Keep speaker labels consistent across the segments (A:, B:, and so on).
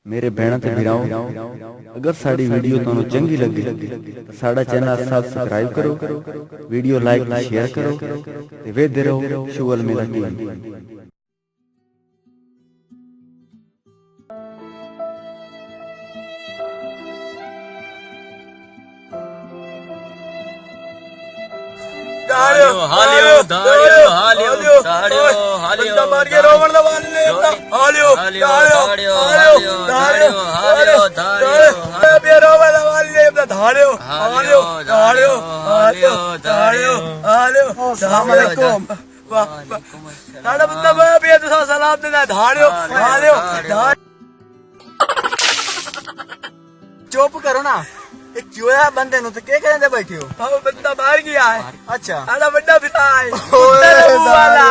A: मेरे भैन ते भराओ, अगर साड़ी वीडियो तुहानू चंगी लगी तो साड़ा चैनल सब्सक्राइब करो, वीडियो लाइक शेयर करो ते वेखदे रहो शुअल मेला टीवी।
B: चुप करो ना, एक चूहा बंदे नु के कहंदे बैठे हो?
C: वो बंदा बाहर गया है।
B: अच्छा
C: आला बड़ा पिता है
B: वाला।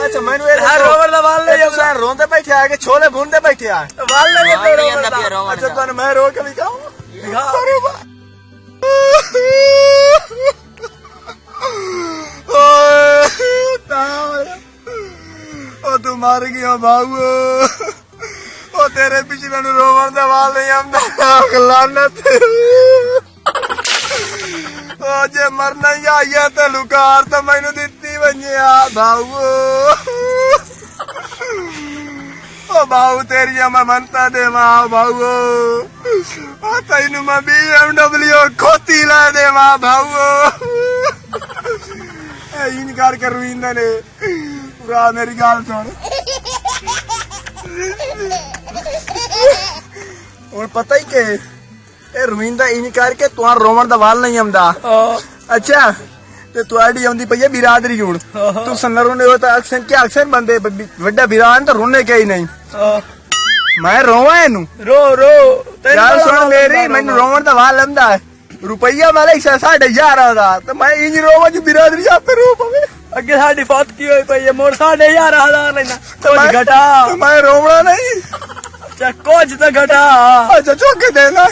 B: अच्छा मैंने
C: रोवर दा वाल ले
B: यार रोंदे बैठे आ के छोले भूनदे बैठे आ
C: वाल ले तो
B: अच्छा तने मैं रो के दिखाऊं ओ तू मार गया बाबू ओ तेरे पिछले नु रोवर दा वाल नहीं आंदा लानत ओ जे मरना ही आया ते लुकार तो मैनू दित्ती वन्या बाबू ओ बाबू तेरिया मैं मनता दे मां बाबू ओ तैनू मैं BMW खोती ला दे मां बाबू ए इनकार कर रुइंदा ने पूरा मेरी गाल सुन और पता ही के ए रविंदा इनकार के तुहार रोवण दा वाल नहीं आंदा। अच्छा ते तुहाडी आंदी पई है बिरादरी हुण तू सन्ना रोने हो ता अक्सर क्या अक्सर बंदे वड्डा बिरान तो रोने के ही नहीं मैं रोवा एनु
C: रो रो
B: यार सुन मेरी मैनू रोवण दा वाल आंदा है रुपया वाला हिस्सा 11.5 दा तो मैं इंज रोवा जो बिरादरी आपे रो पवे
C: अगे साडी फौत की होई पई है मोर 11.5 लेना तो घटा
B: तो मैं रोवना नहीं
C: अच्छा कुछ तो घटा
B: अच्छा चौके देना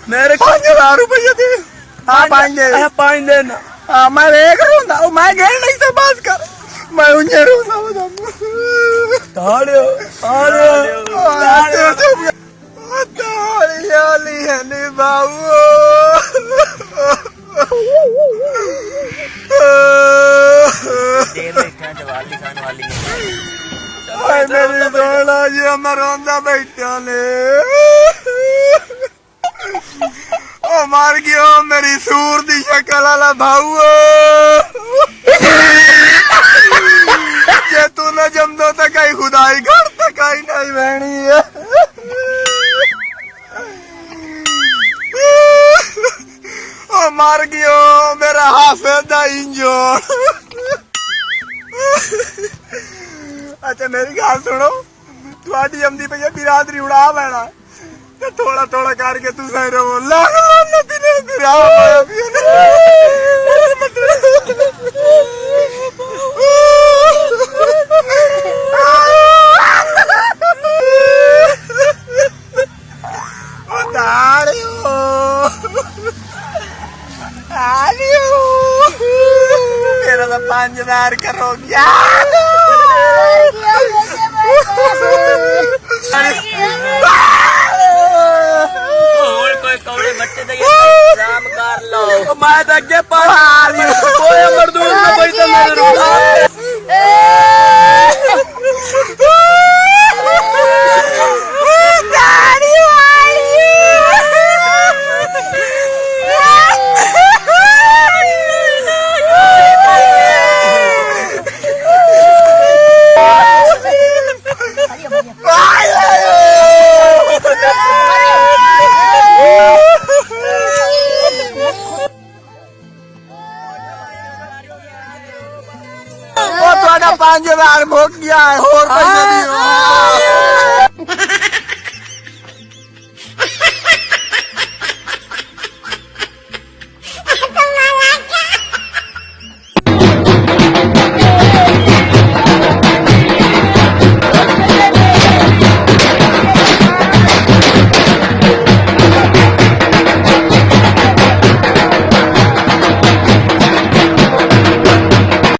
C: मेरे
B: 5,000 रुपया दे हाँ 5 दे
C: 5 देना
B: हाँ मैं एक रोंदा मैं गए नहीं तो बात कर मैं उन्हें रोंदा हो जाऊँ
C: ताड़ियो
B: ताड़ी है नी बाबू मेरी सोना जी मैं रोंदा बैठा ने ओ मार गयो मेरी सूर दी शक्ल वाला भाऊ जे तू न जमदो तो कई खुदाई घर तो कई नहीं बहनी है ओ मार गयो मेरा हाफिज दा इंजन अच्छा मेरी गल सुनो थोड़ी आमदी पई बिरादरी उड़ा बैना थोड़ा थोड़ा करके तू सही रहो मेरा तो 5,000 करो क्या
C: मैं तो अगे पहाड़ कोई मर्दूर ना कोई तो मेरे रोड़ा
B: मुक गया है